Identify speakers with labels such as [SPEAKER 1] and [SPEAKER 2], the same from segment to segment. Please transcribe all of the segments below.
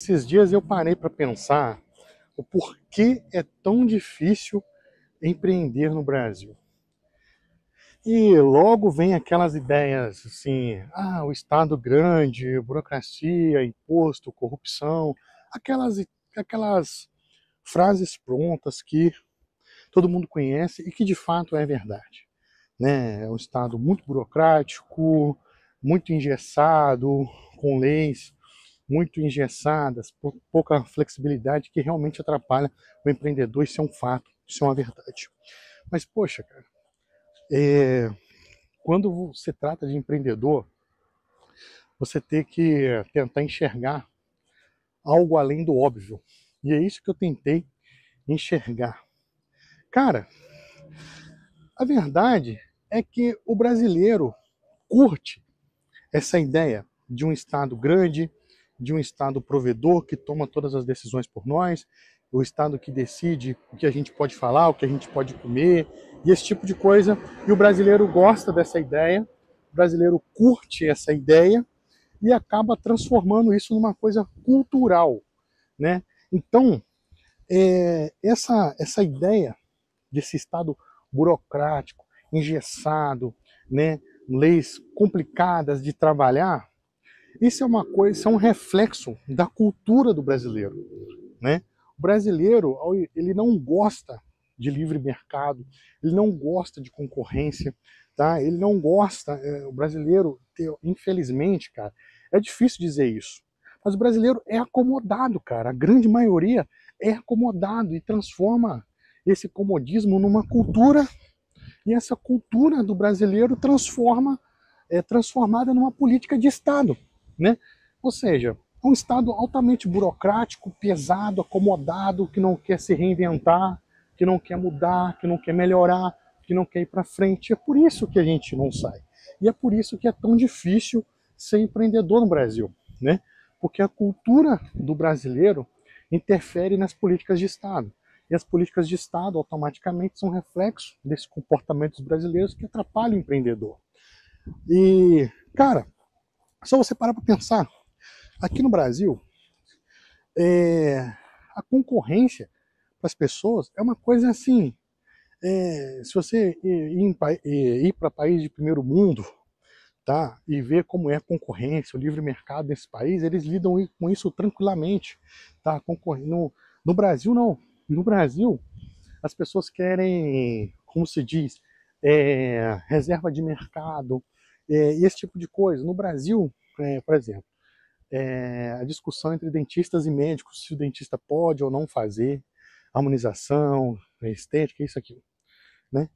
[SPEAKER 1] Esses dias eu parei para pensar o porquê é tão difícil empreender no Brasil. E logo vem aquelas ideias assim, o Estado grande, burocracia, imposto, corrupção, aquelas, aquelas frases prontas que todo mundo conhece e que de fato é verdade. Né? É um Estado muito burocrático, muito engessado, com leis muito engessadas, pouca flexibilidade que realmente atrapalha o empreendedor. Isso é um fato, isso é uma verdade. Mas, poxa, cara, quando se trata de empreendedor, você tem que tentar enxergar algo além do óbvio. E é isso que eu tentei enxergar. Cara, a verdade é que o brasileiro curte essa ideia de um Estado grande, de um Estado provedor que toma todas as decisões por nós, o Estado que decide o que a gente pode falar, o que a gente pode comer, e esse tipo de coisa. E o brasileiro gosta dessa ideia, o brasileiro curte essa ideia e acaba transformando isso numa coisa cultural, né? Então, essa ideia desse Estado burocrático, engessado, né, leis complicadas de trabalhar, isso é uma coisa, isso é um reflexo da cultura do brasileiro, né? O brasileiro, ele não gosta de livre mercado, ele não gosta de concorrência, tá? Ele não gosta, o brasileiro, infelizmente, cara, é difícil dizer isso, mas o brasileiro é acomodado, cara. A grande maioria é acomodado e transforma esse comodismo numa cultura, e essa cultura do brasileiro é transformada numa política de Estado, né? Ou seja, é um Estado altamente burocrático, pesado, acomodado, que não quer se reinventar, que não quer mudar, que não quer melhorar, que não quer ir para frente. É por isso que a gente não sai. E é por isso que é tão difícil ser empreendedor no Brasil, né? Porque a cultura do brasileiro interfere nas políticas de Estado. E as políticas de Estado automaticamente são reflexo desses comportamentos brasileiros que atrapalham o empreendedor. E, cara, só você parar para pensar, aqui no Brasil, é, a concorrência para as pessoas é uma coisa assim. Se você ir para país de primeiro mundo, tá, e ver como é a concorrência, o livre mercado nesse país, eles lidam com isso tranquilamente, tá? No Brasil não. No Brasil, as pessoas querem, como se diz, reserva de mercado, e esse tipo de coisa. No Brasil, por exemplo, a discussão entre dentistas e médicos, se o dentista pode ou não fazer harmonização, estética, isso aqui, né?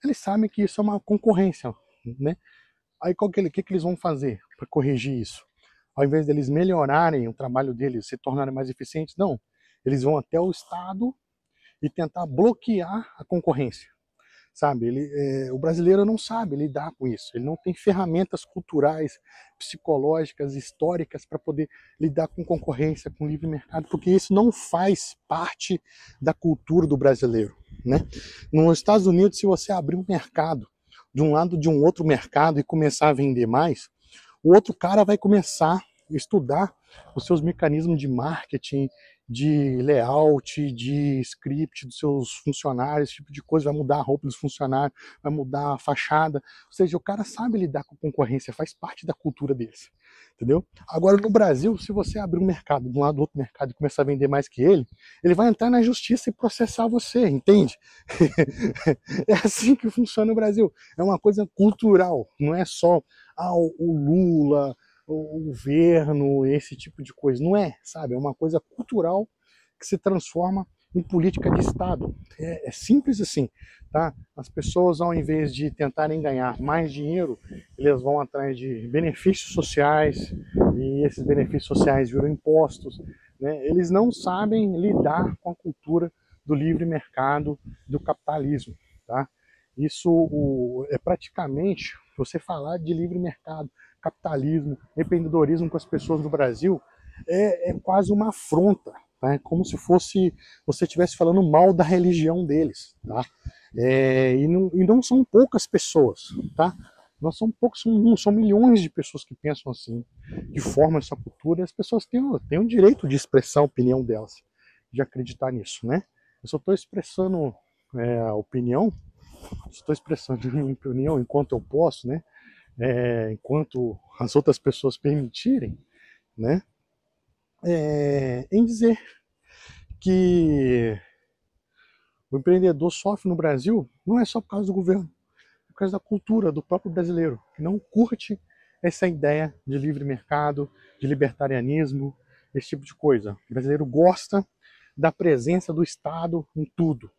[SPEAKER 1] Eles sabem que isso é uma concorrência, né? Aí que eles vão fazer para corrigir isso? Ao invés deles melhorarem o trabalho deles, se tornarem mais eficientes, não. Eles vão até o Estado e tentar bloquear a concorrência. Sabe, o brasileiro não sabe lidar com isso, ele não tem ferramentas culturais, psicológicas, históricas para poder lidar com concorrência, com livre mercado, porque isso não faz parte da cultura do brasileiro, né? Nos Estados Unidos, se você abrir um mercado de um lado de um outro mercado e começar a vender mais, o outro cara vai começar a estudar os seus mecanismos de marketing, de layout, de script dos seus funcionários, esse tipo de coisa, vai mudar a roupa dos funcionários, vai mudar a fachada, ou seja, o cara sabe lidar com concorrência, faz parte da cultura deles, entendeu? Agora no Brasil, se você abrir um mercado de um lado do outro mercado e começar a vender mais que ele vai entrar na justiça e processar você, entende? É assim que funciona no Brasil, é uma coisa cultural, não é só o Lula, o governo, esse tipo de coisa. Não é, sabe? É uma coisa cultural que se transforma em política de Estado. É simples assim, tá? As pessoas, ao invés de tentarem ganhar mais dinheiro, eles vão atrás de benefícios sociais, e esses benefícios sociais viram impostos, né? Eles não sabem lidar com a cultura do livre mercado, do capitalismo, tá? Isso é praticamente, você falar de livre mercado, capitalismo, empreendedorismo com as pessoas do Brasil é quase uma afronta, tá? É como se fosse você estivesse falando mal da religião deles, tá? E não são poucas pessoas, tá? Nós somos poucos, são milhões de pessoas que pensam assim, que formam essa cultura, e as pessoas têm o direito de expressar a opinião delas, de acreditar nisso, né? Eu só estou expressando a opinião, estou expressando a minha opinião enquanto eu posso, né? Enquanto as outras pessoas permitirem, né? Em dizer que o empreendedor sofre no Brasil não é só por causa do governo, é por causa da cultura do próprio brasileiro, que não curte essa ideia de livre mercado, de libertarianismo, esse tipo de coisa. O brasileiro gosta da presença do Estado em tudo.